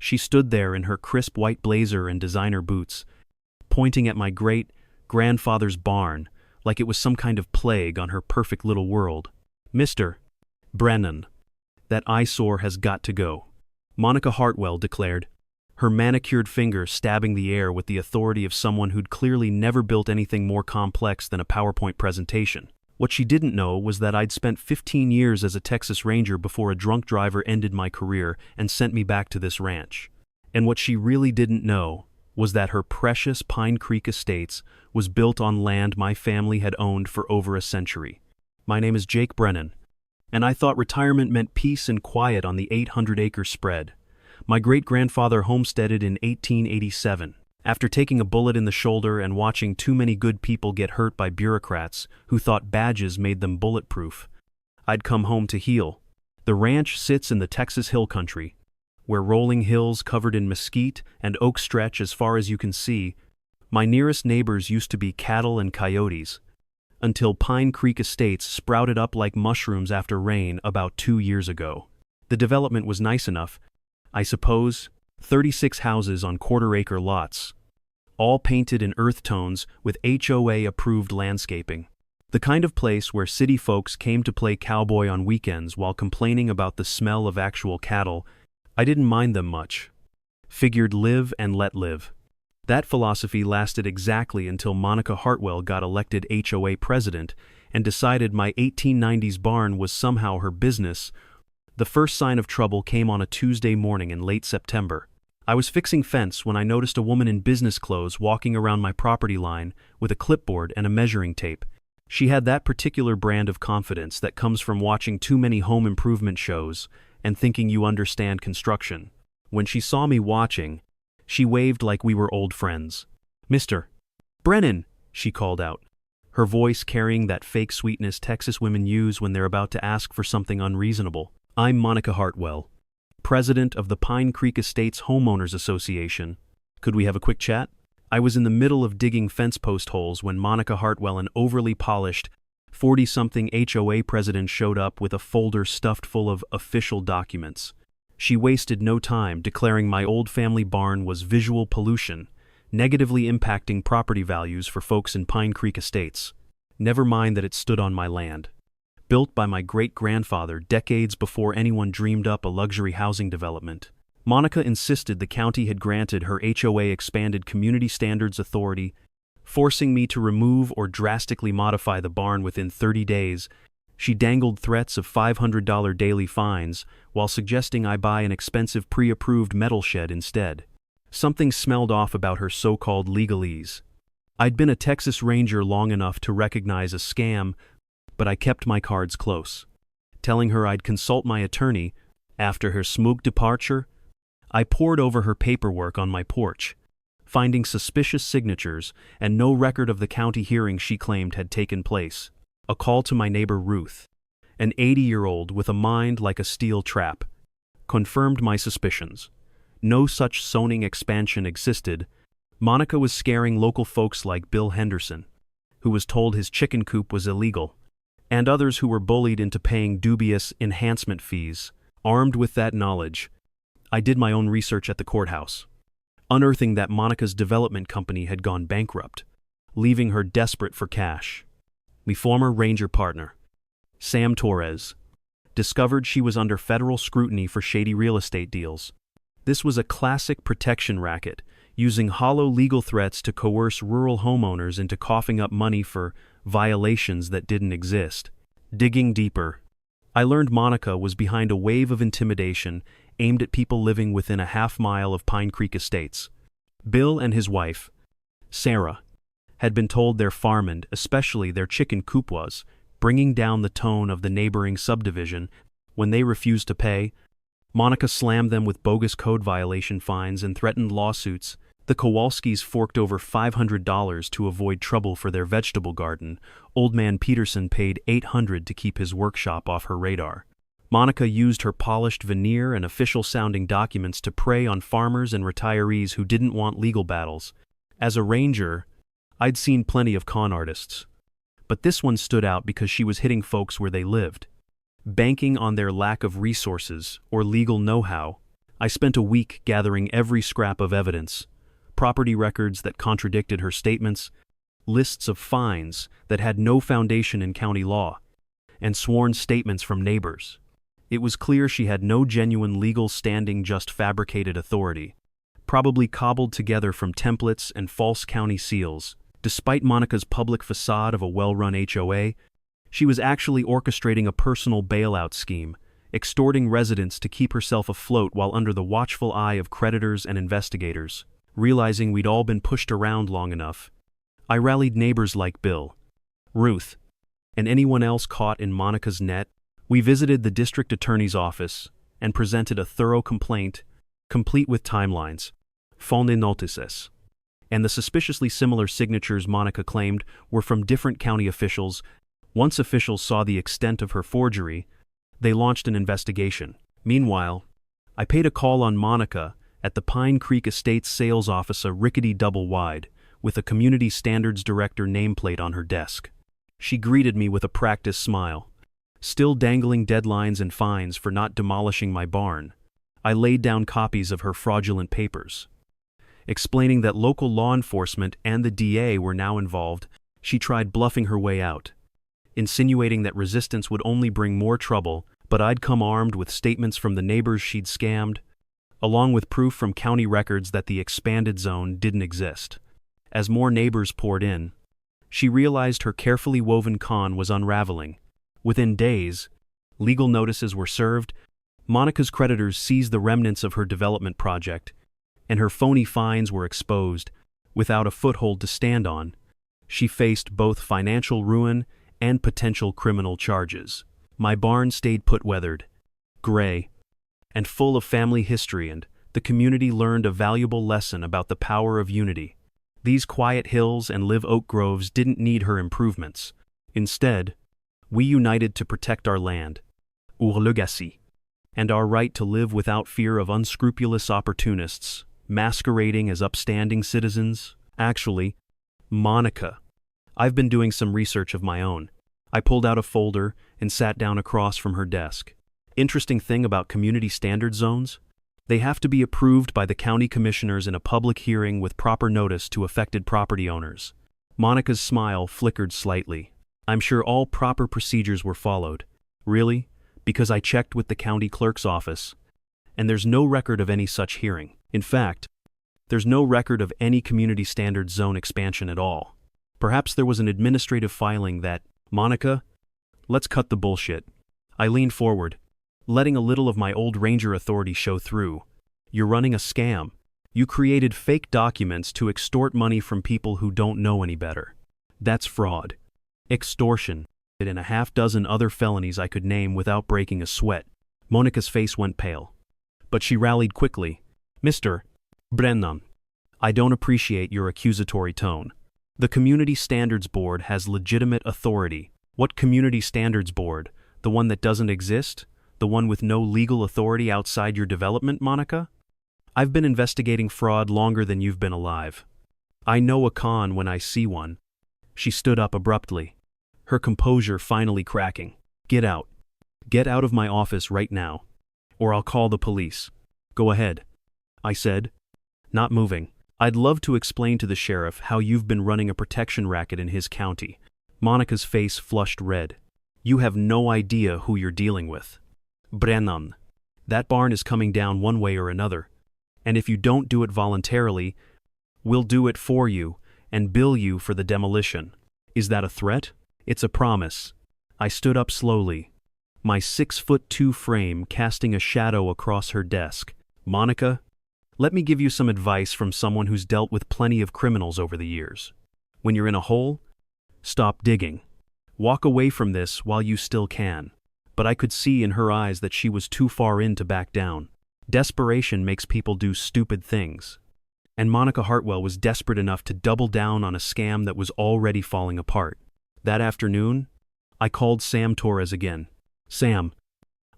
She stood there in her crisp white blazer and designer boots, pointing at my great-grandfather's barn like it was some kind of plague on her perfect little world. "Mr. Brennan, that eyesore has got to go," Monica Hartwell declared, her manicured finger stabbing the air with the authority of someone who'd clearly never built anything more complex than a PowerPoint presentation. What she didn't know was that I'd spent 15 years as a Texas Ranger before a drunk driver ended my career and sent me back to this ranch. And what she really didn't know was that her precious Pine Creek Estates was built on land my family had owned for over a century. My name is Jake Brennan, and I thought retirement meant peace and quiet on the 800-acre spread. My great-grandfather homesteaded in 1887. After taking a bullet in the shoulder and watching too many good people get hurt by bureaucrats who thought badges made them bulletproof, I'd come home to heal. The ranch sits in the Texas Hill Country, where rolling hills covered in mesquite and oak stretch as far as you can see. My nearest neighbors used to be cattle and coyotes, until Pine Creek Estates sprouted up like mushrooms after rain about 2 years ago. The development was nice enough, I suppose, 36 houses on quarter-acre lots, all painted in earth tones with HOA-approved landscaping. The kind of place where city folks came to play cowboy on weekends while complaining about the smell of actual cattle. I didn't mind them much. Figured live and let live. That philosophy lasted exactly until Monica Hartwell got elected HOA president and decided my 1890s barn was somehow her business. The first sign of trouble came on a Tuesday morning in late September. I was fixing fence when I noticed a woman in business clothes walking around my property line with a clipboard and a measuring tape. She had that particular brand of confidence that comes from watching too many home improvement shows and thinking you understand construction. When she saw me watching, she waved like we were old friends. "Mr. Brennan," she called out, her voice carrying that fake sweetness Texas women use when they're about to ask for something unreasonable. "I'm Monica Hartwell, president of the Pine Creek Estates Homeowners Association. Could we have a quick chat?" I was in the middle of digging fence post holes when Monica Hartwell, an overly polished 40-something HOA president, showed up with a folder stuffed full of official documents. She wasted no time declaring my old family barn was visual pollution, negatively impacting property values for folks in Pine Creek Estates. Never mind that it stood on my land. Built by my great-grandfather decades before anyone dreamed up a luxury housing development. Monica insisted the county had granted her HOA expanded community standards authority, forcing me to remove or drastically modify the barn within 30 days. She dangled threats of $500 daily fines while suggesting I buy an expensive pre-approved metal shed instead. Something smelled off about her so-called legalese. I'd been a Texas Ranger long enough to recognize a scam, but I kept my cards close. Telling her I'd consult my attorney after her smug departure, I pored over her paperwork on my porch, finding suspicious signatures and no record of the county hearing she claimed had taken place. A call to my neighbor Ruth, an 80-year-old with a mind like a steel trap, confirmed my suspicions. No such zoning expansion existed. Monica was scaring local folks like Bill Henderson, who was told his chicken coop was illegal, and others who were bullied into paying dubious enhancement fees. Armed with that knowledge, I did my own research at the courthouse, unearthing that Monica's development company had gone bankrupt, leaving her desperate for cash. My former Ranger partner, Sam Torres, discovered she was under federal scrutiny for shady real estate deals. This was a classic protection racket, using hollow legal threats to coerce rural homeowners into coughing up money for violations that didn't exist. Digging deeper, I learned Monica was behind a wave of intimidation aimed at people living within a half-mile of Pine Creek Estates. Bill and his wife, Sarah, had been told their farm and especially their chicken coop was bringing down the tone of the neighboring subdivision. When they refused to pay, Monica slammed them with bogus code violation fines and threatened lawsuits. The Kowalskis forked over $500 to avoid trouble for their vegetable garden. Old man Peterson paid $800 to keep his workshop off her radar. Monica used her polished veneer and official-sounding documents to prey on farmers and retirees who didn't want legal battles. As a ranger, I'd seen plenty of con artists, but this one stood out because she was hitting folks where they lived, banking on their lack of resources or legal know-how. I spent a week gathering every scrap of evidence, property records that contradicted her statements, lists of fines that had no foundation in county law, and sworn statements from neighbors. It was clear she had no genuine legal standing, just fabricated authority, probably cobbled together from templates and false county seals. Despite Monica's public facade of a well-run HOA, she was actually orchestrating a personal bailout scheme, extorting residents to keep herself afloat while under the watchful eye of creditors and investigators. Realizing we'd all been pushed around long enough, I rallied neighbors like Bill, Ruth, and anyone else caught in Monica's net. We visited the district attorney's office and presented a thorough complaint, complete with timelines, fonds de notices, and the suspiciously similar signatures Monica claimed were from different county officials. Once officials saw the extent of her forgery, they launched an investigation. Meanwhile, I paid a call on Monica at the Pine Creek Estates sales office, a rickety double-wide, with a community standards director nameplate on her desk. She greeted me with a practiced smile. Still dangling deadlines and fines for not demolishing my barn, I laid down copies of her fraudulent papers. Explaining that local law enforcement and the DA were now involved, she tried bluffing her way out, insinuating that resistance would only bring more trouble, but I'd come armed with statements from the neighbors she'd scammed, along with proof from county records that the expanded zone didn't exist. As more neighbors poured in, she realized her carefully woven con was unraveling. Within days, legal notices were served, Monica's creditors seized the remnants of her development project, and her phony fines were exposed. Without a foothold to stand on, she faced both financial ruin and potential criminal charges. My barn stayed put, weathered, gray, and full of family history, and the community learned a valuable lesson about the power of unity. These quiet hills and live oak groves didn't need her improvements. Instead, we united to protect our land, our legacy, and our right to live without fear of unscrupulous opportunists masquerading as upstanding citizens. Actually, Monica, I've been doing some research of my own. I pulled out a folder and sat down across from her desk. Interesting thing about community standard zones? They have to be approved by the county commissioners in a public hearing with proper notice to affected property owners. Monica's smile flickered slightly. I'm sure all proper procedures were followed. Really? Because I checked with the county clerk's office, and there's no record of any such hearing. In fact, there's no record of any community standard zone expansion at all. Perhaps there was an administrative filing that, Monica, let's cut the bullshit. I leaned forward, letting a little of my old ranger authority show through. You're running a scam. You created fake documents to extort money from people who don't know any better. That's fraud, extortion, and a half-dozen other felonies I could name without breaking a sweat. Monica's face went pale, but she rallied quickly. Mr. Brennan, I don't appreciate your accusatory tone. The Community Standards Board has legitimate authority. What Community Standards Board? The one that doesn't exist? The one with no legal authority outside your development, Monica? I've been investigating fraud longer than you've been alive. I know a con when I see one. She stood up abruptly, her composure finally cracking. Get out. Get out of my office right now, or I'll call the police. Go ahead, I said, not moving. I'd love to explain to the sheriff how you've been running a protection racket in his county. Monica's face flushed red. You have no idea who you're dealing with. Brennan, that barn is coming down one way or another, and if you don't do it voluntarily, we'll do it for you and bill you for the demolition. Is that a threat? It's a promise. I stood up slowly, my 6'2" frame casting a shadow across her desk. Monica, let me give you some advice from someone who's dealt with plenty of criminals over the years. When you're in a hole, stop digging. Walk away from this while you still can. But I could see in her eyes that she was too far in to back down. Desperation makes people do stupid things. And Monica Hartwell was desperate enough to double down on a scam that was already falling apart. That afternoon, I called Sam Torres again. Sam,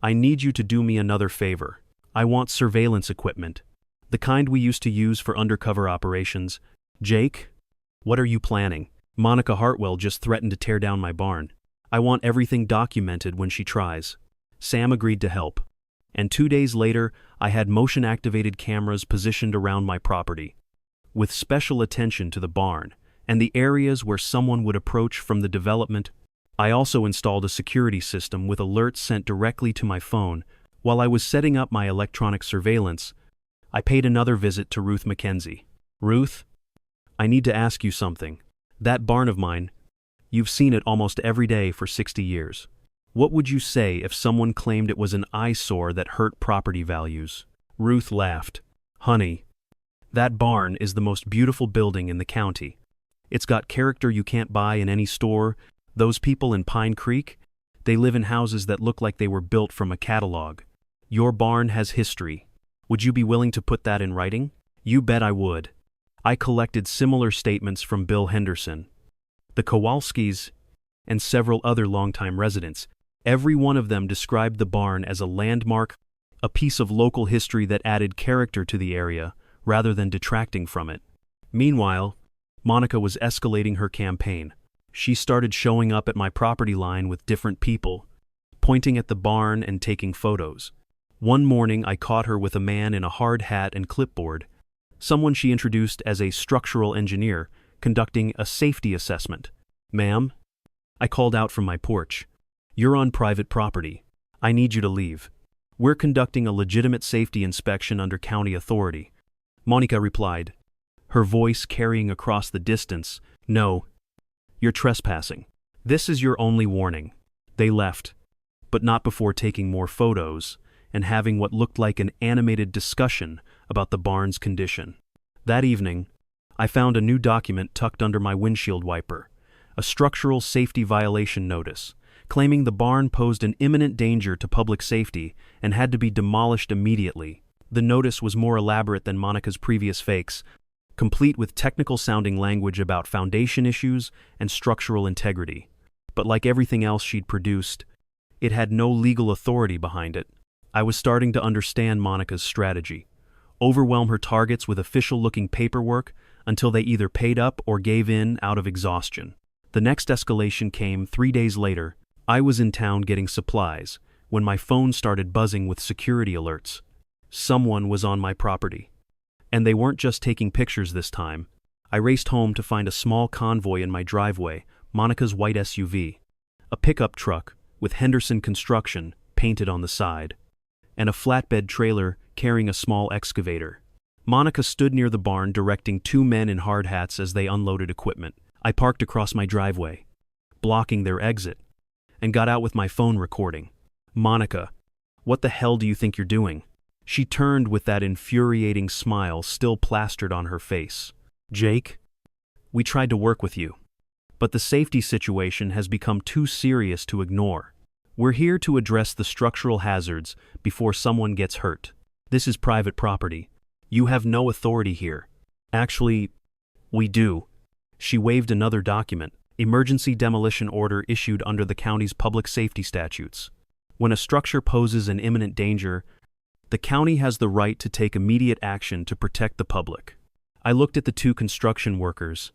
I need you to do me another favor. I want surveillance equipment. The kind we used to use for undercover operations. Jake, what are you planning? Monica Hartwell just threatened to tear down my barn. I want everything documented when she tries. Sam agreed to help. And 2 days later, I had motion-activated cameras positioned around my property, with special attention to the barn and the areas where someone would approach from the development. I also installed a security system with alerts sent directly to my phone. While I was setting up my electronic surveillance, I paid another visit to Ruth Mackenzie. Ruth, I need to ask you something. That barn of mine, you've seen it almost every day for 60 years. What would you say if someone claimed it was an eyesore that hurt property values? Ruth laughed. Honey, that barn is the most beautiful building in the county. It's got character you can't buy in any store. Those people in Pine Creek, they live in houses that look like they were built from a catalog. Your barn has history. Would you be willing to put that in writing? You bet I would. I collected similar statements from Bill Henderson, the Kowalskis, and several other longtime residents. Every one of them described the barn as a landmark, a piece of local history that added character to the area rather than detracting from it. Meanwhile, Monica was escalating her campaign. She started showing up at my property line with different people, pointing at the barn and taking photos. One morning I caught her with a man in a hard hat and clipboard, someone she introduced as a structural engineer, conducting a safety assessment. Ma'am, I called out from my porch. You're on private property. I need you to leave. We're conducting a legitimate safety inspection under county authority. Monica replied, her voice carrying across the distance, No, you're trespassing. This is your only warning. They left, but not before taking more photos and having what looked like an animated discussion about the barn's condition. That evening, I found a new document tucked under my windshield wiper, a structural safety violation notice, claiming the barn posed an imminent danger to public safety and had to be demolished immediately. The notice was more elaborate than Monica's previous fakes, complete with technical-sounding language about foundation issues and structural integrity. But like everything else she'd produced, it had no legal authority behind it. I was starting to understand Monica's strategy. Overwhelm her targets with official-looking paperwork until they either paid up or gave in out of exhaustion. The next escalation came 3 days later. I was in town getting supplies when my phone started buzzing with security alerts. Someone was on my property. And they weren't just taking pictures this time. I raced home to find a small convoy in my driveway, Monica's white SUV, a pickup truck with Henderson Construction painted on the side, and a flatbed trailer carrying a small excavator. Monica stood near the barn directing 2 men in hard hats as they unloaded equipment. I parked across my driveway, blocking their exit, and got out with my phone recording. Monica, what the hell do you think you're doing? She turned with that infuriating smile still plastered on her face. Jake, we tried to work with you, but the safety situation has become too serious to ignore. We're here to address the structural hazards before someone gets hurt. This is private property. You have no authority here. Actually, we do. She waved another document, emergency demolition order issued under the county's public safety statutes. When a structure poses an imminent danger, the county has the right to take immediate action to protect the public. I looked at the 2 construction workers,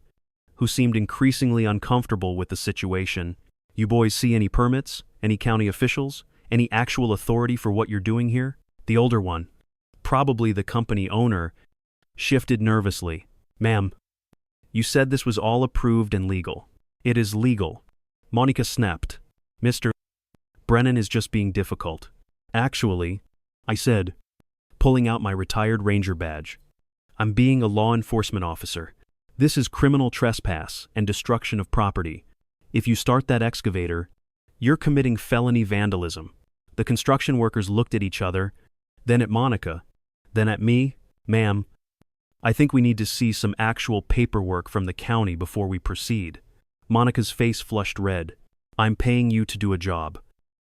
who seemed increasingly uncomfortable with the situation. You boys see any permits? Any county officials? Any actual authority for what you're doing here? The older one, probably the company owner, shifted nervously. Ma'am, you said this was all approved and legal. It is legal. Monica snapped. Mr. Brennan is just being difficult. Actually, I said, pulling out my retired ranger badge. I'm being a law enforcement officer. This is criminal trespass and destruction of property. If you start that excavator, you're committing felony vandalism. The construction workers looked at each other, then at Monica, then at me. Ma'am, I think we need to see some actual paperwork from the county before we proceed. Monica's face flushed red. I'm paying you to do a job,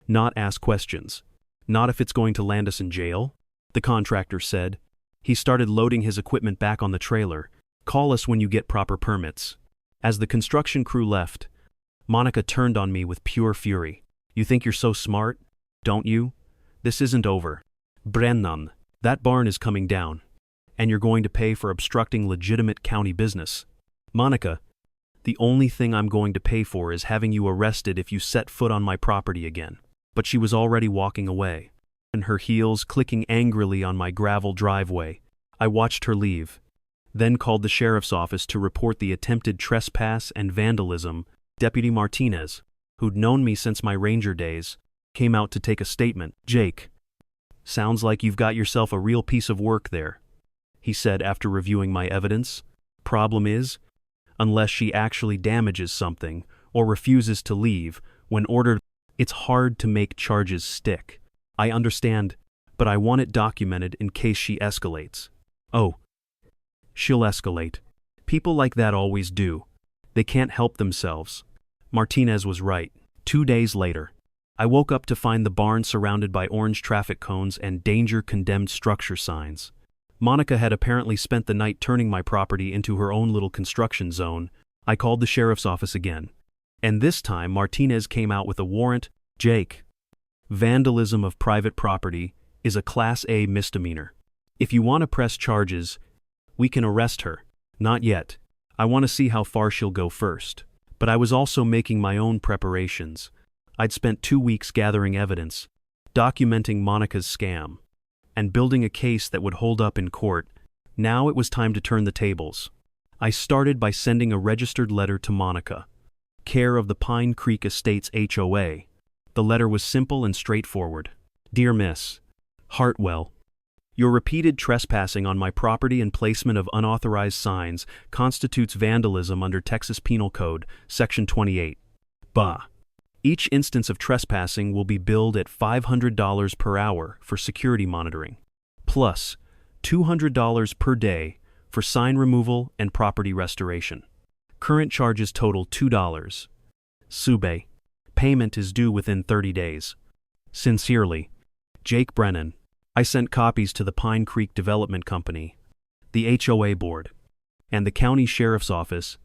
not ask questions. Not if it's going to land us in jail, the contractor said. He started loading his equipment back on the trailer. Call us when you get proper permits. As the construction crew left, Monica turned on me with pure fury. You think you're so smart, don't you? This isn't over. Brennan, that barn is coming down, and you're going to pay for obstructing legitimate county business. Monica, the only thing I'm going to pay for is having you arrested if you set foot on my property again. But she was already walking away. and her heels clicking angrily on my gravel driveway. I watched her leave, then called the sheriff's office to report the attempted trespass and vandalism. Deputy Martinez, who'd known me since my ranger days, came out to take a statement. "Jake, sounds like you've got yourself a real piece of work there," he said after reviewing my evidence. "Problem is, unless she actually damages something or refuses to leave when ordered, it's hard to make charges stick. I understand, but I want it documented in case she escalates." "Oh, she'll escalate. People like that always do. They can't help themselves." Martinez was right. 2 days later, I woke up to find the barn surrounded by orange traffic cones and danger condemned structure signs. Monica had apparently spent the night turning my property into her own little construction zone. I called the sheriff's office again, and this time Martinez came out with a warrant. "Jake, vandalism of private property is a Class A misdemeanor. If you want to press charges, we can arrest her." "Not yet. I want to see how far she'll go first." But I was also making my own preparations. I'd spent 2 weeks gathering evidence, documenting Monica's scam, and building a case that would hold up in court. Now it was time to turn the tables. I started by sending a registered letter to Monica, care of the Pine Creek Estates HOA. The letter was simple and straightforward. "Dear Miss Hartwell, your repeated trespassing on my property and placement of unauthorized signs constitutes vandalism under Texas Penal Code, Section 28. Bah. Each instance of trespassing will be billed at $500 per hour for security monitoring, plus $200 per day for sign removal and property restoration. Current charges total $2. Sube. Payment is due within 30 days. Sincerely, Jake Brennan." I sent copies to the Pine Creek Development Company, the HOA board, and the county sheriff's office.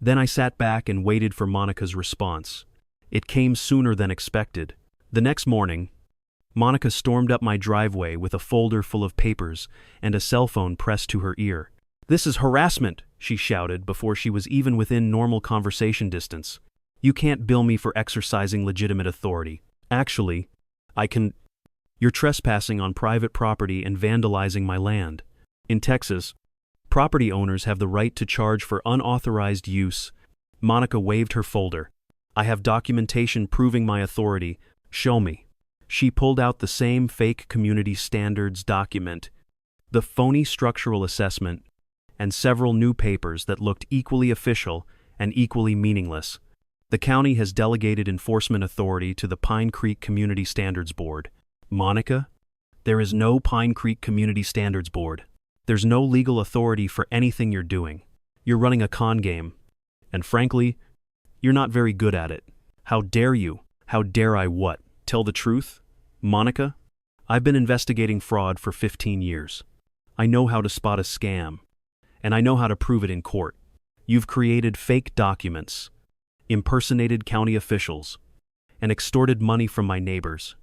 Then I sat back and waited for Monica's response. It came sooner than expected. The next morning, Monica stormed up my driveway with a folder full of papers and a cell phone pressed to her ear. "This is harassment," she shouted before she was even within normal conversation distance. "You can't bill me for exercising legitimate authority. Actually, I can. You're trespassing on private property and vandalizing my land. In Texas, property owners have the right to charge for unauthorized use." Monica waved her folder. "I have documentation proving my authority. Show me." She pulled out the same fake community standards document, the phony structural assessment, and several new papers that looked equally official and equally meaningless. "The county has delegated enforcement authority to the Pine Creek Community Standards Board." "Monica, there is no Pine Creek Community Standards Board. There's no legal authority for anything you're doing. You're running a con game, and frankly, you're not very good at it. How dare you? How dare I what? Tell the truth? Monica, I've been investigating fraud for 15 years. I know how to spot a scam, and I know how to prove it in court. You've created fake documents, impersonated county officials, and extorted money from my neighbors.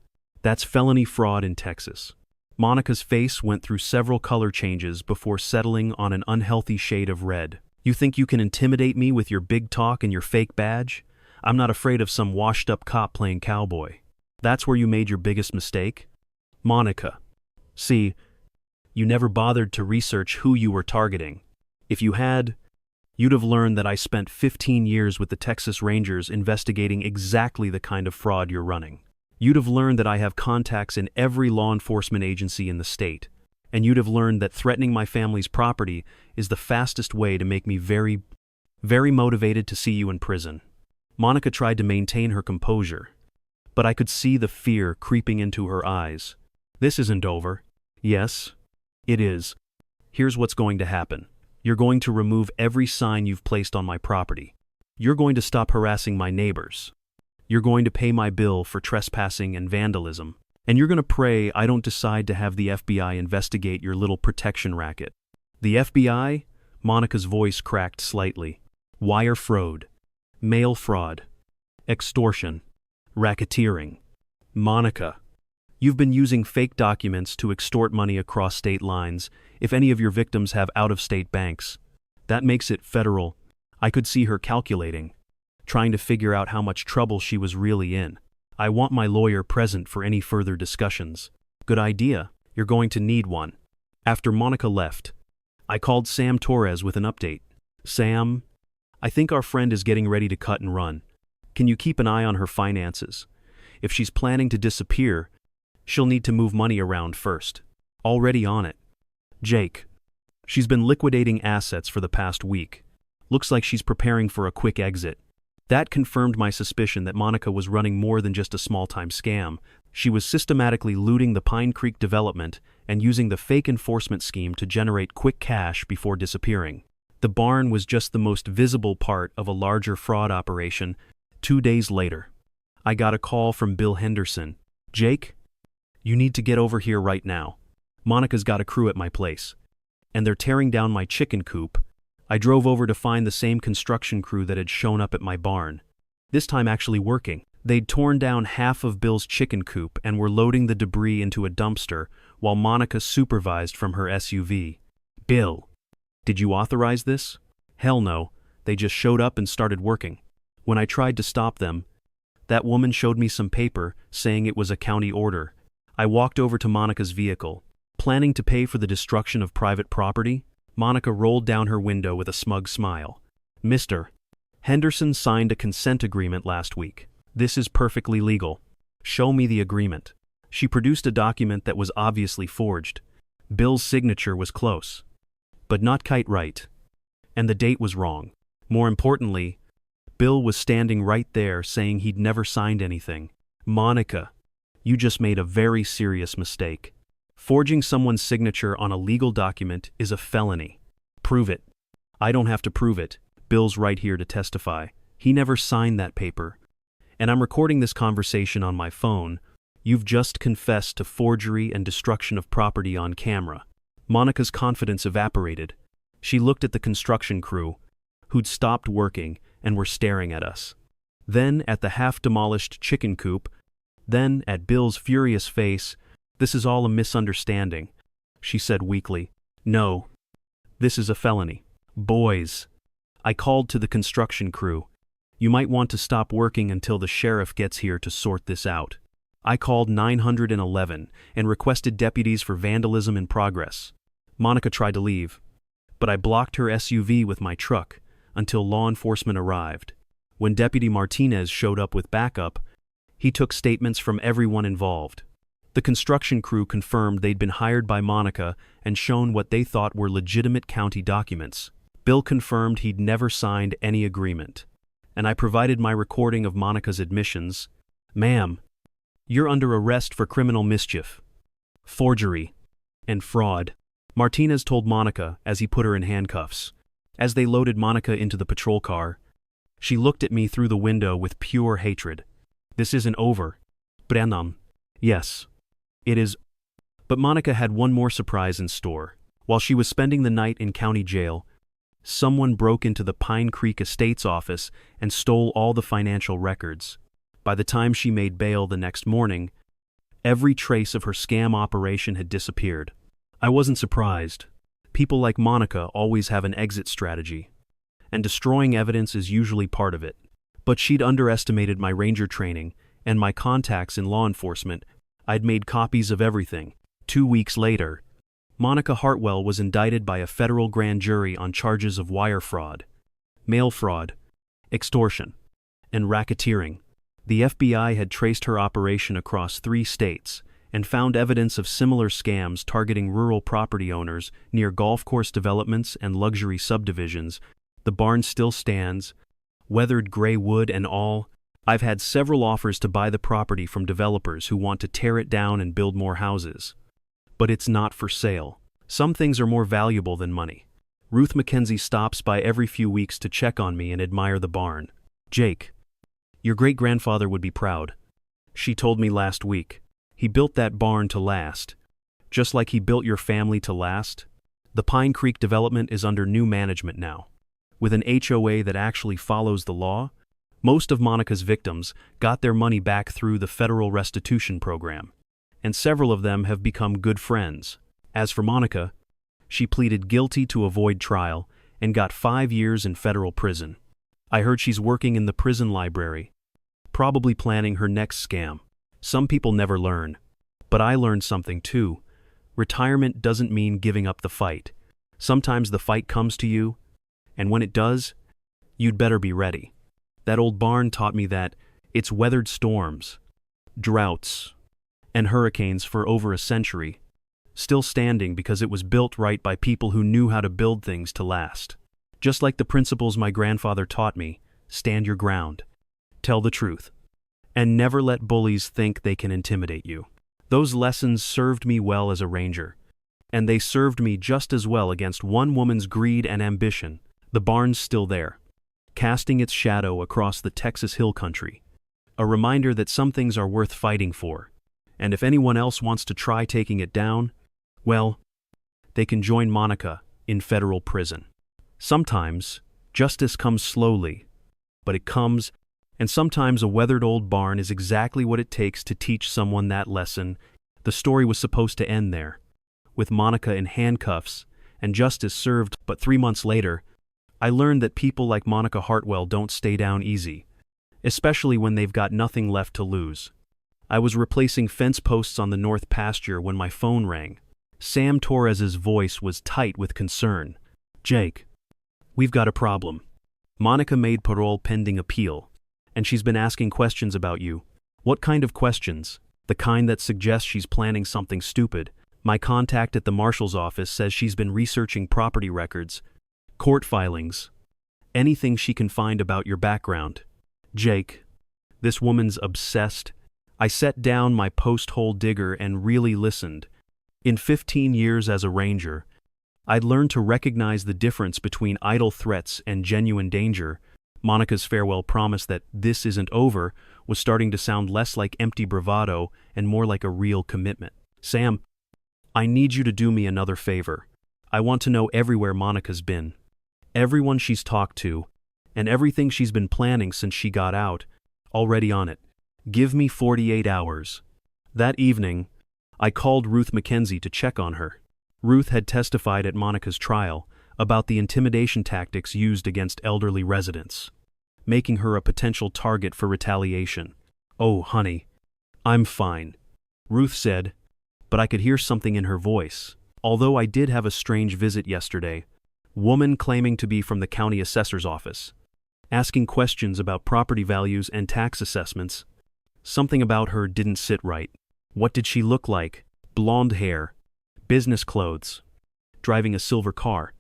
That's felony fraud in Texas." Monica's face went through several color changes before settling on an unhealthy shade of red. "You think you can intimidate me with your big talk and your fake badge? I'm not afraid of some washed-up cop playing cowboy. That's where you made your biggest mistake? Monica, see, you never bothered to research who you were targeting. If you had, you'd have learned that I spent 15 years with the Texas Rangers investigating exactly the kind of fraud you're running. You'd have learned that I have contacts in every law enforcement agency in the state, and you'd have learned that threatening my family's property is the fastest way to make me very, very motivated to see you in prison." Monica tried to maintain her composure, but I could see the fear creeping into her eyes. "This isn't over." "Yes, it is. Here's what's going to happen. You're going to remove every sign you've placed on my property. You're going to stop harassing my neighbors. You're going to pay my bill for trespassing and vandalism. And you're going to pray I don't decide to have the FBI investigate your little protection racket." "The FBI?" Monica's voice cracked slightly. "Wire fraud, mail fraud, extortion, racketeering. Monica, you've been using fake documents to extort money across state lines if any of your victims have out-of-state banks. That makes it federal." I could see her calculating, trying to figure out how much trouble she was really in. "I want my lawyer present for any further discussions." Good idea. You're going to need one. After Monica left, I called Sam Torres with an update. Sam, I think our friend is getting ready to cut and run. Can you keep an eye on her finances? If she's planning to disappear, she'll need to move money around first. Already on it. Jake. She's been liquidating assets for the past week. Looks like she's preparing for a quick exit. That confirmed my suspicion that Monica was running more than just a small-time scam. She was systematically looting the Pine Creek development and using the fake enforcement scheme to generate quick cash before disappearing. The barn was just the most visible part of a larger fraud operation. 2 days later, I got a call from Bill Henderson. Jake, you need to get over here right now. Monica's got a crew at my place, and they're tearing down my chicken coop. I drove over to find the same construction crew that had shown up at my barn. This time actually working. They'd torn down half of Bill's chicken coop and were loading the debris into a dumpster while Monica supervised from her SUV. Bill, did you authorize this? Hell no, they just showed up and started working. When I tried to stop them, that woman showed me some paper saying it was a county order. I walked over to Monica's vehicle. Planning to pay for the destruction of private property, Monica rolled down her window with a smug smile. Mr. Henderson signed a consent agreement last week. This is perfectly legal. Show me the agreement. She produced a document that was obviously forged. Bill's signature was close, but not quite right. And the date was wrong. More importantly, Bill was standing right there saying he'd never signed anything. Monica, you just made a very serious mistake. Forging someone's signature on a legal document is a felony. Prove it. I don't have to prove it. Bill's right here to testify. He never signed that paper. And I'm recording this conversation on my phone. You've just confessed to forgery and destruction of property on camera. Monica's confidence evaporated. She looked at the construction crew, who'd stopped working and were staring at us. Then at the half-demolished chicken coop. Then at Bill's furious face. This is all a misunderstanding, she said weakly. No, this is a felony. Boys, I called to the construction crew. You might want to stop working until the sheriff gets here to sort this out. I called 911 and requested deputies for vandalism in progress. Monica tried to leave, but I blocked her SUV with my truck until law enforcement arrived. When Deputy Martinez showed up with backup, he took statements from everyone involved. The construction crew confirmed they'd been hired by Monica and shown what they thought were legitimate county documents. Bill confirmed he'd never signed any agreement, and I provided my recording of Monica's admissions. Ma'am, you're under arrest for criminal mischief, forgery, and fraud, Martinez told Monica as he put her in handcuffs. As they loaded Monica into the patrol car, she looked at me through the window with pure hatred. This isn't over, Brennan. Yes. It is. But Monica had one more surprise in store. While she was spending the night in county jail, someone broke into the Pine Creek Estates office and stole all the financial records. By the time she made bail the next morning, every trace of her scam operation had disappeared. I wasn't surprised. People like Monica always have an exit strategy, and destroying evidence is usually part of it. But she'd underestimated my ranger training and my contacts in law enforcement. I'd made copies of everything. 2 weeks later, Monica Hartwell was indicted by a federal grand jury on charges of wire fraud, mail fraud, extortion, and racketeering. The FBI had traced her operation across 3 states and found evidence of similar scams targeting rural property owners near golf course developments and luxury subdivisions. The barn still stands, weathered gray wood and all. I've had several offers to buy the property from developers who want to tear it down and build more houses. But it's not for sale. Some things are more valuable than money. Ruth McKenzie stops by every few weeks to check on me and admire the barn. Jake, your great-grandfather would be proud. She told me last week. He built that barn to last. Just like he built your family to last. The Pine Creek development is under new management now, with an HOA that actually follows the law. Most of Monica's victims got their money back through the federal restitution program, and several of them have become good friends. As for Monica, she pleaded guilty to avoid trial and got 5 years in federal prison. I heard she's working in the prison library, probably planning her next scam. Some people never learn, But I learned something too. Retirement doesn't mean giving up the fight. Sometimes the fight comes to you, and when it does, you'd better be ready. That old barn taught me that it's weathered storms, droughts, and hurricanes for over a century, still standing because it was built right by people who knew how to build things to last. Just like the principles my grandfather taught me, stand your ground, tell the truth, and never let bullies think they can intimidate you. Those lessons served me well as a ranger, and they served me just as well against one woman's greed and ambition. The barn's still there, casting its shadow across the Texas hill country, a reminder that some things are worth fighting for, and if anyone else wants to try taking it down, well, they can join Monica in federal prison. Sometimes, justice comes slowly, but it comes, and sometimes a weathered old barn is exactly what it takes to teach someone that lesson. The story was supposed to end there, with Monica in handcuffs and justice served, but 3 months later, I learned that people like Monica Hartwell don't stay down easy, especially when they've got nothing left to lose. I was replacing fence posts on the north pasture when my phone rang. Sam Torres's voice was tight with concern. "Jake, we've got a problem. Monica made parole pending appeal, and she's been asking questions about you." "What kind of questions?" "The kind that suggests she's planning something stupid. My contact at the marshal's office says she's been researching property records, court filings, anything she can find about your background." "Jake, this woman's obsessed." I set down my post-hole digger and really listened. In 15 years as a ranger, I'd learned to recognize the difference between idle threats and genuine danger. Monica's farewell promise that this isn't over was starting to sound less like empty bravado and more like a real commitment. "Sam, I need you to do me another favor. I want to know everywhere Monica's been, everyone she's talked to, and everything she's been planning since she got out, already on it. Give me 48 hours. That evening, I called Ruth McKenzie to check on her. Ruth had testified at Monica's trial about the intimidation tactics used against elderly residents, making her a potential target for retaliation. "Oh, honey, I'm fine," Ruth said, but I could hear something in her voice. "Although I did have a strange visit yesterday, woman claiming to be from the county assessor's office, asking questions about property values and tax assessments. Something about her didn't sit right." "What did she look like?" "Blonde hair, business clothes, driving a silver car.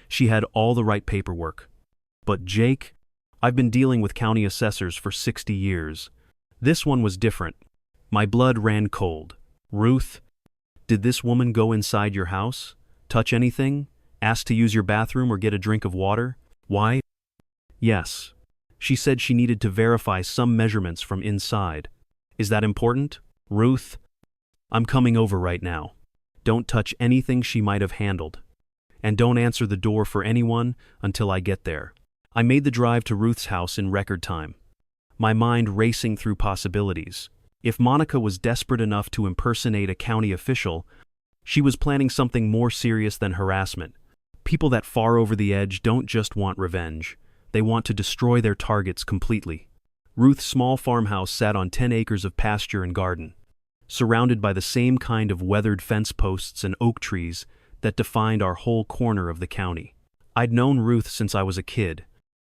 She had all the right paperwork. But Jake, I've been dealing with county assessors for 60 years. This one was different. My blood ran cold." "Ruth, did this woman go inside your house, touch anything, ask to use your bathroom or get a drink of water?" "Why?" "Yes. She said she needed to verify some measurements from inside." "Is that important?" "Ruth, I'm coming over right now. Don't touch anything she might have handled. And don't answer the door for anyone until I get there." I made the drive to Ruth's house in record time, my mind racing through possibilities. If Monica was desperate enough to impersonate a county official, she was planning something more serious than harassment. People that far over the edge don't just want revenge. They want to destroy their targets completely. Ruth's small farmhouse sat on 10 acres of pasture and garden, surrounded by the same kind of weathered fence posts and oak trees that defined our whole corner of the county. I'd known Ruth since I was a kid,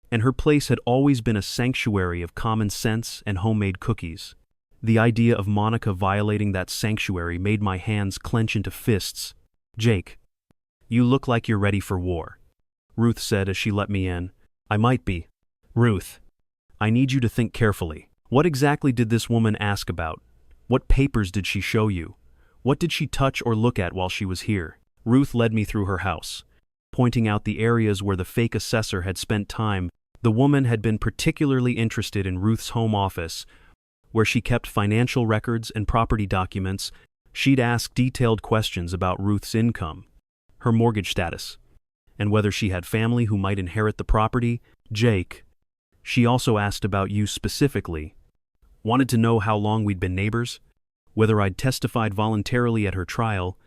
and her place had always been a sanctuary of common sense and homemade cookies. The idea of Monica violating that sanctuary made my hands clench into fists. "Jake, you look like you're ready for war," Ruth said as she let me in. "I might be." "Ruth, I need you to think carefully. What exactly did this woman ask about? What papers did she show you? What did she touch or look at while she was here?" Ruth led me through her house, pointing out the areas where the fake assessor had spent time. The woman had been particularly interested in Ruth's home office, where she kept financial records and property documents. She'd ask detailed questions about Ruth's income, her mortgage status, and whether she had family who might inherit the property. "Jake, she also asked about you specifically. Wanted to know how long we'd been neighbors, whether I'd testified voluntarily at her trial,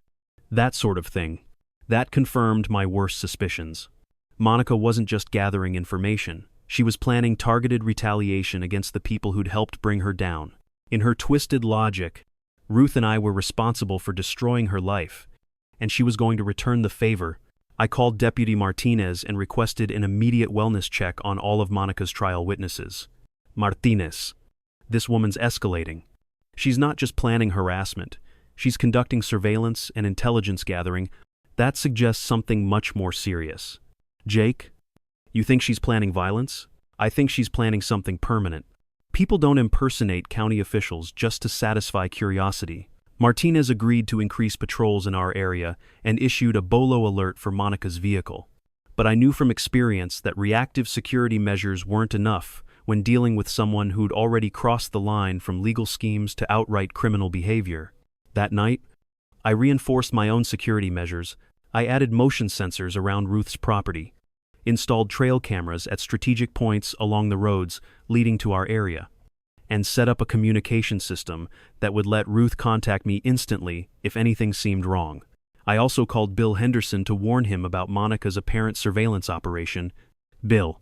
that sort of thing." That confirmed my worst suspicions. Monica wasn't just gathering information. She was planning targeted retaliation against the people who'd helped bring her down. In her twisted logic, Ruth and I were responsible for destroying her life, and she was going to return the favor. I called Deputy Martinez and requested an immediate wellness check on all of Monica's trial witnesses. Martinez. This woman's escalating. She's not just planning harassment. She's conducting surveillance and intelligence gathering. That suggests something much more serious. Jake, you think she's planning violence? I think she's planning something permanent. People don't impersonate county officials just to satisfy curiosity. Martinez agreed to increase patrols in our area and issued a BOLO alert for Monica's vehicle. But I knew from experience that reactive security measures weren't enough when dealing with someone who'd already crossed the line from legal schemes to outright criminal behavior. That night, I reinforced my own security measures. I added motion sensors around Ruth's property, installed trail cameras at strategic points along the roads leading to our area, and set up a communication system that would let Ruth contact me instantly if anything seemed wrong. I also called Bill Henderson to warn him about Monica's apparent surveillance operation. Bill,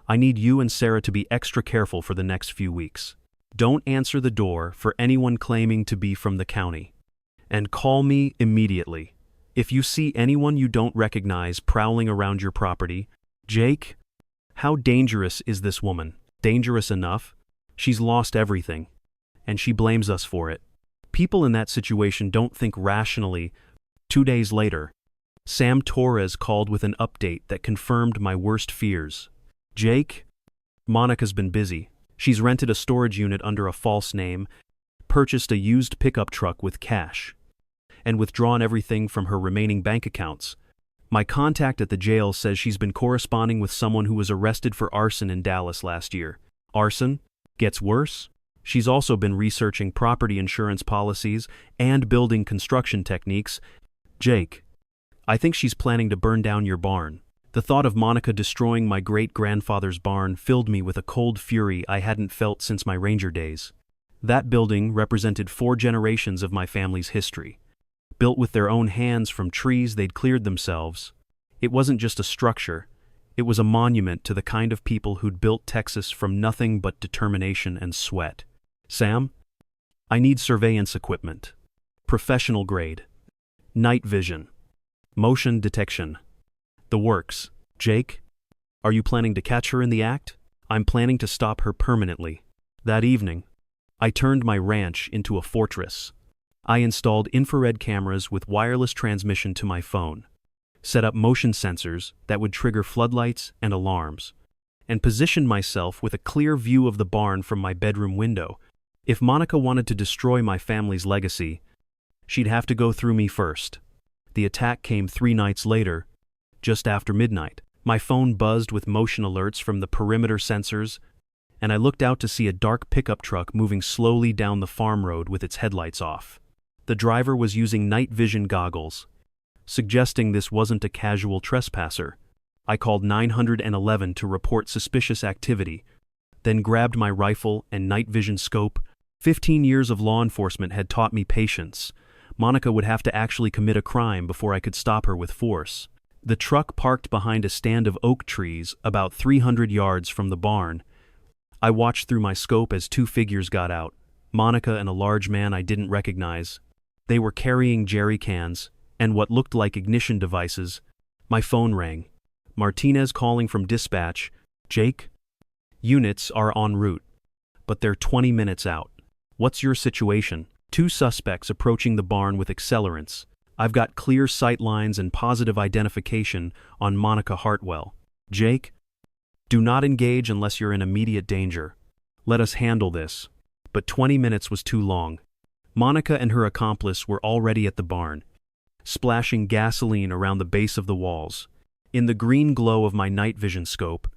I need you and Sarah to be extra careful for the next few weeks. Don't answer the door for anyone claiming to be from the county. And call me immediately if you see anyone you don't recognize prowling around your property. Jake, how dangerous is this woman? Dangerous enough? She's lost everything, and she blames us for it. People in that situation don't think rationally. 2 days later, Sam Torres called with an update that confirmed my worst fears. Jake, Monica's been busy. She's rented a storage unit under a false name, purchased a used pickup truck with cash, and withdrawn everything from her remaining bank accounts. My contact at the jail says she's been corresponding with someone who was arrested for arson in Dallas last year. Arson? Gets worse? She's also been researching property insurance policies and building construction techniques. Jake, I think she's planning to burn down your barn. The thought of Monica destroying my great-grandfather's barn filled me with a cold fury I hadn't felt since my ranger days. That building represented 4 generations of my family's history. Built with their own hands from trees they'd cleared themselves. It wasn't just a structure. It was a monument to the kind of people who'd built Texas from nothing but determination and sweat. Sam, I need surveillance equipment. Professional grade. Night vision. Motion detection. The works. Jake, are you planning to catch her in the act? I'm planning to stop her permanently. That evening, I turned my ranch into a fortress. I installed infrared cameras with wireless transmission to my phone, set up motion sensors that would trigger floodlights and alarms, and positioned myself with a clear view of the barn from my bedroom window. If Monica wanted to destroy my family's legacy, she'd have to go through me first. The attack came 3 nights later, just after midnight. My phone buzzed with motion alerts from the perimeter sensors, and I looked out to see a dark pickup truck moving slowly down the farm road with its headlights off. The driver was using night vision goggles, suggesting this wasn't a casual trespasser. I called 911 to report suspicious activity, then grabbed my rifle and night vision scope. 15 years of law enforcement had taught me patience. Monica would have to actually commit a crime before I could stop her with force. The truck parked behind a stand of oak trees about 300 yards from the barn. I watched through my scope as 2 figures got out, Monica and a large man I didn't recognize. They were carrying jerry cans and what looked like ignition devices. My phone rang. Martinez calling from dispatch. Jake, units are en route, but they're 20 minutes out. What's your situation? 2 suspects approaching the barn with accelerants. I've got clear sight lines and positive identification on Monica Hartwell. Jake, do not engage unless you're in immediate danger. Let us handle this. But 20 minutes was too long. Monica and her accomplice were already at the barn, splashing gasoline around the base of the walls. In the green glow of my night vision scope,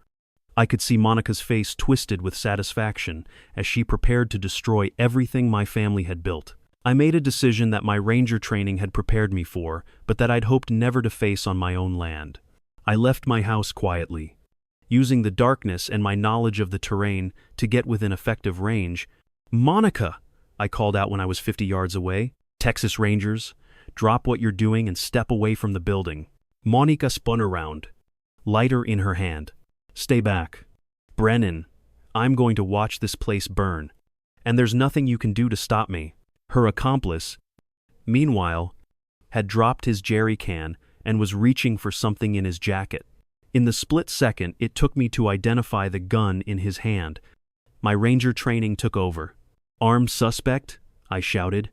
I could see Monica's face twisted with satisfaction as she prepared to destroy everything my family had built. I made a decision that my ranger training had prepared me for, but that I'd hoped never to face on my own land. I left my house quietly, using the darkness and my knowledge of the terrain to get within effective range. Monica, I called out when I was 50 yards away. Texas Rangers, drop what you're doing and step away from the building. Monica spun around, lighter in her hand. Stay back. Brennan, I'm going to watch this place burn, and there's nothing you can do to stop me. Her accomplice, meanwhile, had dropped his jerry can and was reaching for something in his jacket. In the split second it took me to identify the gun in his hand, my ranger training took over. "Armed suspect," I shouted,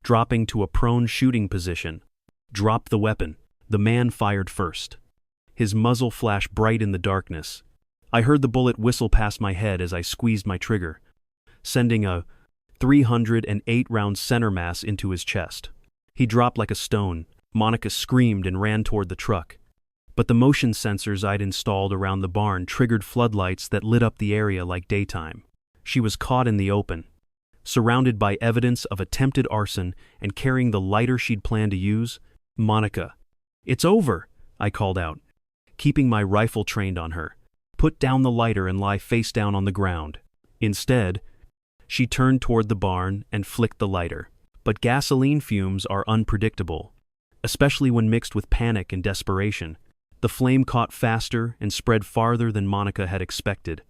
dropping to a prone shooting position. "Drop the weapon." The man fired first. His muzzle flashed bright in the darkness. I heard the bullet whistle past my head as I squeezed my trigger, sending a 308-round center mass into his chest. He dropped like a stone. Monica screamed and ran toward the truck. But the motion sensors I'd installed around the barn triggered floodlights that lit up the area like daytime. She was caught in the open, surrounded by evidence of attempted arson and carrying the lighter she'd planned to use. "Monica, it's over," I called out, keeping my rifle trained on her. "Put down the lighter and lie face down on the ground." Instead, she turned toward the barn and flicked the lighter. But gasoline fumes are unpredictable, especially when mixed with panic and desperation. The flame caught faster and spread farther than Monica had expected,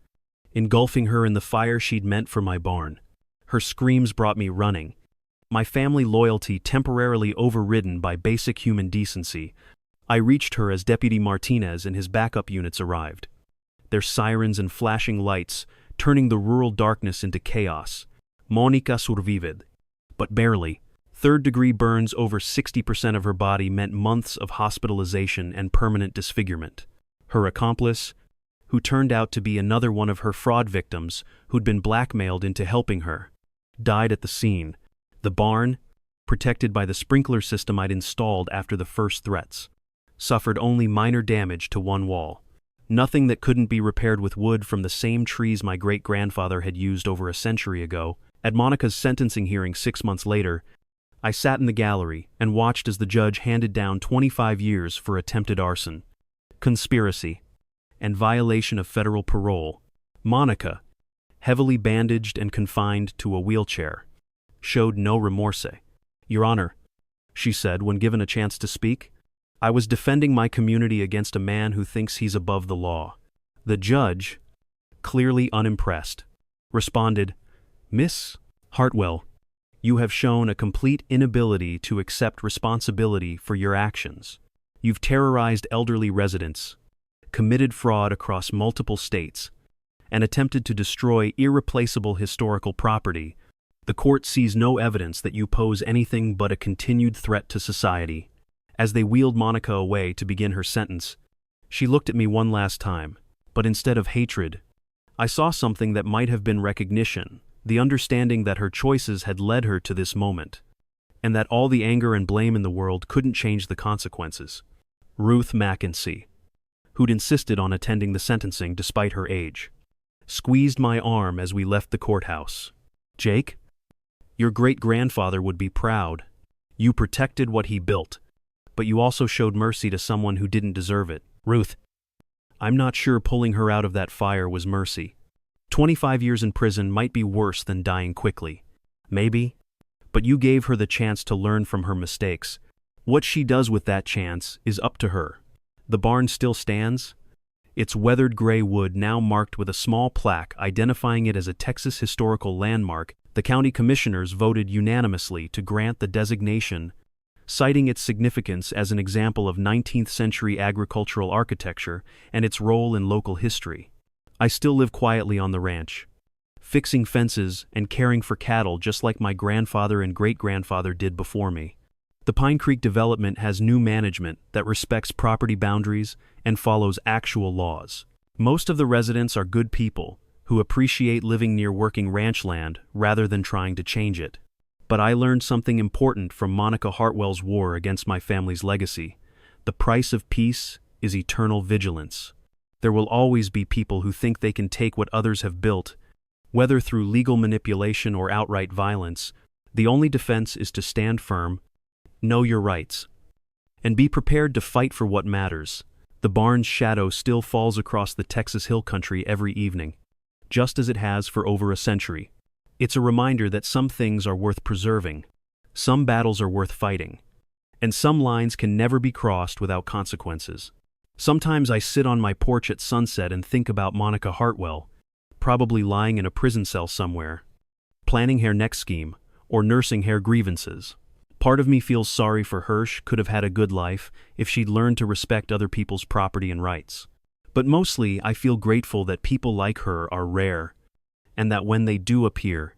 engulfing her in the fire she'd meant for my barn. Her screams brought me running, my family loyalty temporarily overridden by basic human decency. I reached her as Deputy Martinez and his backup units arrived, their sirens and flashing lights turning the rural darkness into chaos. Monica survived, but barely. Third-degree burns over 60% of her body meant months of hospitalization and permanent disfigurement. Her accomplice, who turned out to be another one of her fraud victims who'd been blackmailed into helping her, died at the scene. The barn, protected by the sprinkler system I'd installed after the first threats, suffered only minor damage to one wall. Nothing that couldn't be repaired with wood from the same trees my great-grandfather had used over a century ago. At Monica's sentencing hearing 6 months later, I sat in the gallery and watched as the judge handed down 25 years for attempted arson, conspiracy, and violation of federal parole. Monica, heavily bandaged and confined to a wheelchair, showed no remorse. "Your Honor," she said when given a chance to speak, "I was defending my community against a man who thinks he's above the law." The judge, clearly unimpressed, responded, "Miss Hartwell, you have shown a complete inability to accept responsibility for your actions. You've terrorized elderly residents, committed fraud across multiple states, and attempted to destroy irreplaceable historical property. The court sees no evidence that you pose anything but a continued threat to society." As they wheeled Monica away to begin her sentence, she looked at me one last time, but instead of hatred, I saw something that might have been recognition, the understanding that her choices had led her to this moment, and that all the anger and blame in the world couldn't change the consequences. Ruth Mackenzie, who'd insisted on attending the sentencing despite her age, squeezed my arm as we left the courthouse. "Jake, your great-grandfather would be proud. You protected what he built, but you also showed mercy to someone who didn't deserve it." "Ruth, I'm not sure pulling her out of that fire was mercy. 25 years in prison might be worse than dying quickly. Maybe, but you gave her the chance to learn from her mistakes. What she does with that chance is up to her." The barn still stands, its weathered gray wood now marked with a small plaque identifying it as a Texas historical landmark. The county commissioners voted unanimously to grant the designation, citing its significance as an example of 19th-century agricultural architecture and its role in local history. I still live quietly on the ranch, fixing fences and caring for cattle just like my grandfather and great-grandfather did before me. The Pine Creek development has new management that respects property boundaries and follows actual laws. Most of the residents are good people who appreciate living near working ranch land rather than trying to change it. But I learned something important from Monica Hartwell's war against my family's legacy. The price of peace is eternal vigilance. There will always be people who think they can take what others have built, whether through legal manipulation or outright violence. The only defense is to stand firm, know your rights, and be prepared to fight for what matters. The barn's shadow still falls across the Texas hill country every evening, just as it has for over a century. It's a reminder that some things are worth preserving, some battles are worth fighting, and some lines can never be crossed without consequences. Sometimes I sit on my porch at sunset and think about Monica Hartwell, probably lying in a prison cell somewhere, planning her next scheme, or nursing hair grievances. Part of me feels sorry for Hirsch could have had a good life if she'd learned to respect other people's property and rights. But mostly, I feel grateful that people like her are rare, and that when they do appear,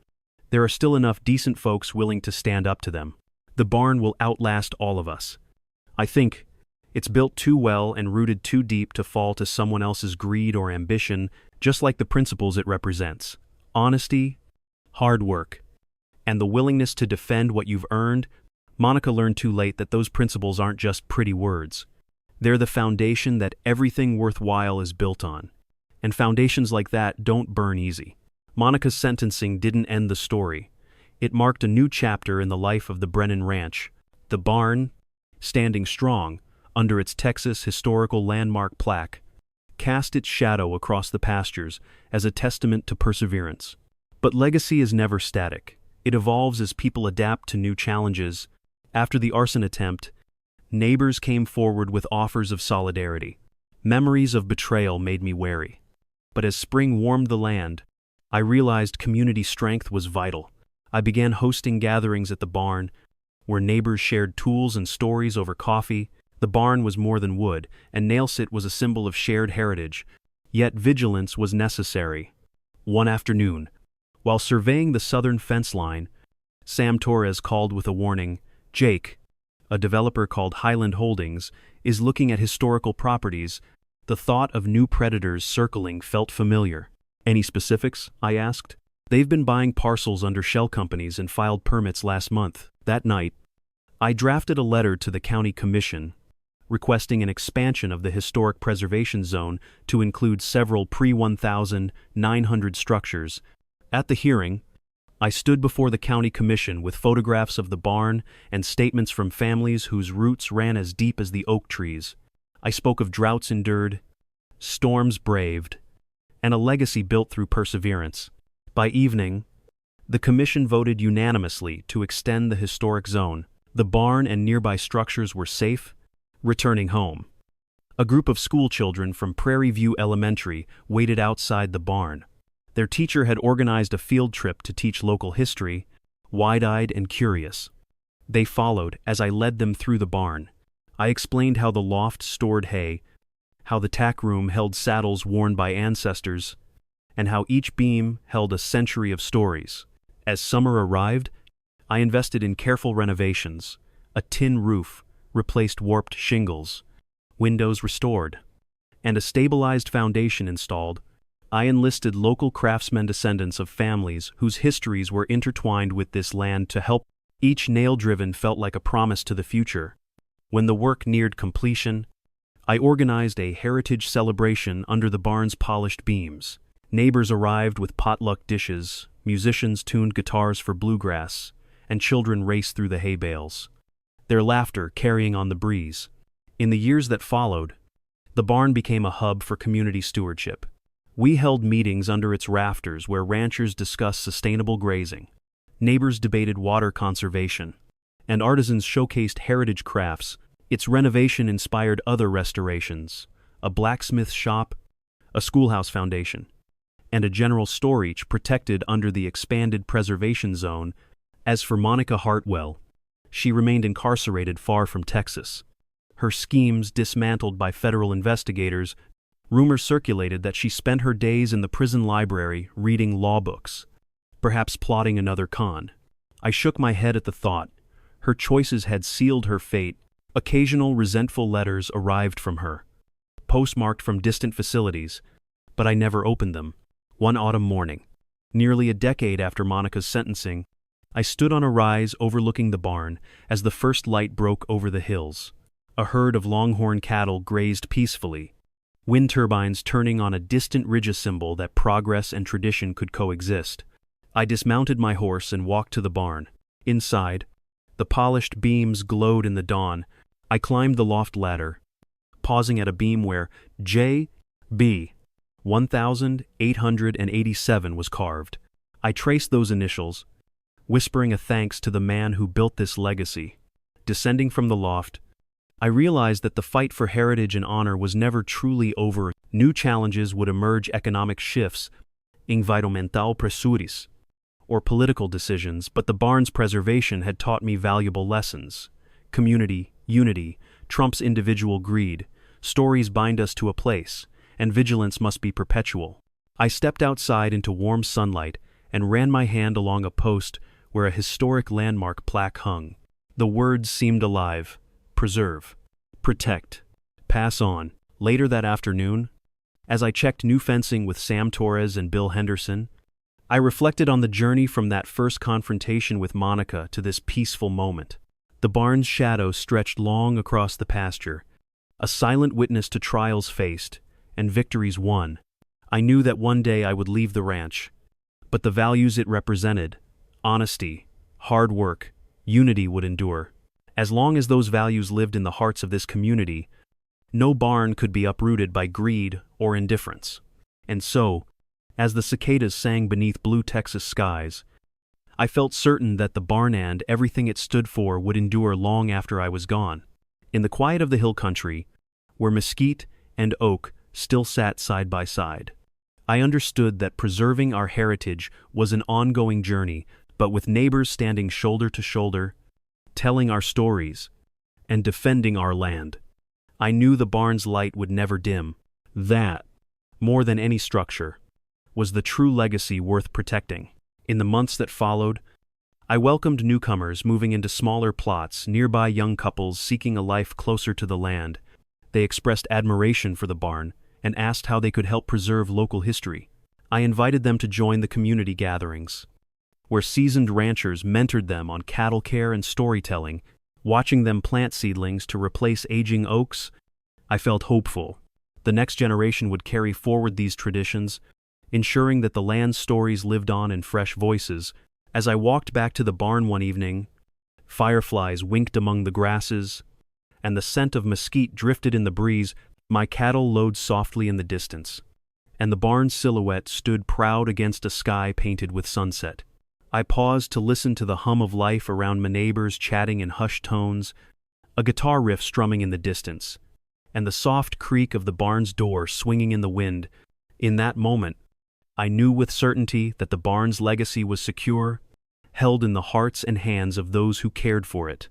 there are still enough decent folks willing to stand up to them. The barn will outlast all of us. I think it's built too well and rooted too deep to fall to someone else's greed or ambition, just like the principles it represents. Honesty, hard work, and the willingness to defend what you've earned. Monica learned too late that those principles aren't just pretty words. They're the foundation that everything worthwhile is built on. And foundations like that don't burn easy. Monica's sentencing didn't end the story. It marked a new chapter in the life of the Brennan Ranch. The barn, standing strong under its Texas Historical Landmark plaque, cast its shadow across the pastures as a testament to perseverance. But legacy is never static. It evolves as people adapt to new challenges. After the arson attempt, neighbors came forward with offers of solidarity. Memories of betrayal made me wary. But as spring warmed the land, I realized community strength was vital. I began hosting gatherings at the barn, where neighbors shared tools and stories over coffee. The barn was more than wood, and nailsit was a symbol of shared heritage. Yet vigilance was necessary. One afternoon, while surveying the southern fence line, Sam Torres called with a warning. Jake, a developer called Highland Holdings, is looking at historical properties. The thought of new predators circling felt familiar. Any specifics? I asked. They've been buying parcels under shell companies and filed permits last month. That night, I drafted a letter to the county commission, requesting an expansion of the historic preservation zone to include several pre-1900 structures. At the hearing, I stood before the county commission with photographs of the barn and statements from families whose roots ran as deep as the oak trees. I spoke of droughts endured, storms braved, and a legacy built through perseverance. By evening, the commission voted unanimously to extend the historic zone. The barn and nearby structures were safe, returning home. A group of schoolchildren from Prairie View Elementary waited outside the barn. Their teacher had organized a field trip to teach local history, wide-eyed and curious. They followed as I led them through the barn. I explained how the loft stored hay, how the tack room held saddles worn by ancestors, and how each beam held a century of stories. As summer arrived, I invested in careful renovations. A tin roof replaced warped shingles, windows restored, and a stabilized foundation installed. I enlisted local craftsmen, descendants of families whose histories were intertwined with this land, to help. Each nail-driven felt like a promise to the future. When the work neared completion, I organized a heritage celebration under the barn's polished beams. Neighbors arrived with potluck dishes, musicians tuned guitars for bluegrass, and children raced through the hay bales, their laughter carrying on the breeze. In the years that followed, the barn became a hub for community stewardship. We held meetings under its rafters where ranchers discussed sustainable grazing, neighbors debated water conservation, and artisans showcased heritage crafts. Its renovation inspired other restorations, a blacksmith shop, a schoolhouse foundation, and a general store, each protected under the expanded preservation zone. As for Monica Hartwell, she remained incarcerated far from Texas. Her schemes dismantled by federal investigators. Rumors circulated that she spent her days in the prison library reading law books, perhaps plotting another con. I shook my head at the thought. Her choices had sealed her fate. Occasional resentful letters arrived from her, postmarked from distant facilities, but I never opened them. One autumn morning, nearly a decade after Monica's sentencing, I stood on a rise overlooking the barn as the first light broke over the hills. A herd of longhorn cattle grazed peacefully, wind turbines turning on a distant ridge, symbol that progress and tradition could coexist. I dismounted my horse and walked to the barn. Inside, the polished beams glowed in the dawn. I climbed the loft ladder, pausing at a beam where J.B. 1887 was carved. I traced those initials, whispering a thanks to the man who built this legacy. Descending from the loft, I realized that the fight for heritage and honor was never truly over. New challenges would emerge: economic shifts, environmental pressures, or political decisions, but the barn's preservation had taught me valuable lessons. Community, unity, trumps individual greed, stories bind us to a place, and vigilance must be perpetual. I stepped outside into warm sunlight and ran my hand along a post where a historic landmark plaque hung. The words seemed alive: preserve, protect, pass on. Later that afternoon, as I checked new fencing with Sam Torres and Bill Henderson, I reflected on the journey from that first confrontation with Monica to this peaceful moment. The barn's shadow stretched long across the pasture, a silent witness to trials faced and victories won. I knew that one day I would leave the ranch, but the values it represented, honesty, hard work, unity, would endure. As long as those values lived in the hearts of this community, no barn could be uprooted by greed or indifference. And so, as the cicadas sang beneath blue Texas skies, I felt certain that the barn and everything it stood for would endure long after I was gone. In the quiet of the hill country, where mesquite and oak still sat side by side, I understood that preserving our heritage was an ongoing journey, but with neighbors standing shoulder to shoulder, telling our stories, and defending our land, I knew the barn's light would never dim. That, more than any structure, was the true legacy worth protecting. In the months that followed, I welcomed newcomers moving into smaller plots, nearby young couples seeking a life closer to the land. They expressed admiration for the barn and asked how they could help preserve local history. I invited them to join the community gatherings, where seasoned ranchers mentored them on cattle care and storytelling. Watching them plant seedlings to replace aging oaks, I felt hopeful. The next generation would carry forward these traditions, ensuring that the land's stories lived on in fresh voices. As I walked back to the barn one evening, fireflies winked among the grasses, and the scent of mesquite drifted in the breeze. My cattle lowed softly in the distance, and the barn's silhouette stood proud against a sky painted with sunset. I paused to listen to the hum of life around my neighbors chatting in hushed tones, a guitar riff strumming in the distance, and the soft creak of the barn's door swinging in the wind. In that moment, I knew with certainty that the barn's legacy was secure, held in the hearts and hands of those who cared for it.